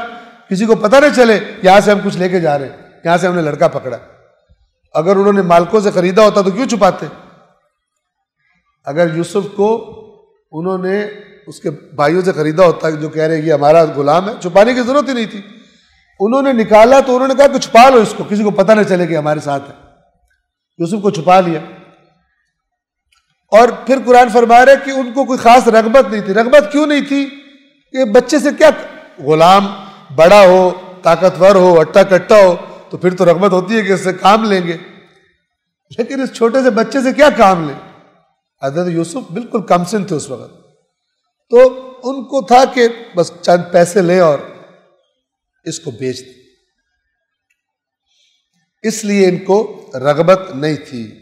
کسی کو پتہ نہ چلے یہاں سے ہم کچھ لے کے جا رہے ہیں، یہاں سے ہم نے لڑکا پکڑا۔ اگر انہوں نے مالکوں سے خریدا ہوتا تو کیوں چھپاتے؟ اگر یوسف کو انہوں نے اس کے بھائیوں سے خریدا ہوتا جو کہہ رہے ہیں یہ ہمارا غلام ہے، چھپانے کی ضرورت ہی نہیں تھی۔ انہوں نے نکالا تو انہوں نے کہا کہ چھپا لو اس کو، کسی کو پتہ نہ چلے کہ ہمارے ساتھ ہے۔ یوسف کو چھپا لیا۔ اور پھر قرآن فرما رہا ہے کہ ان کو کوئی خاص رغبت نہیں تھی۔ رغبت کیوں نہیں تھی؟ کہ بچے سے کیا، غلام بڑا ہو، طاقتور ہو، اٹا کٹا ہو تو پھر تو رغبت ہوتی ہے کہ اس سے کام لیں گے، لیکن اس چھوٹے سے بچے سے کیا کام لیں؟ حضرت یوسف بالکل کم سن تھے اس وقت، تو ان کو تھا کہ بس چند پیسے لیں اور اس کو بیچ دیں، اس لیے ان کو رغبت نہیں تھی۔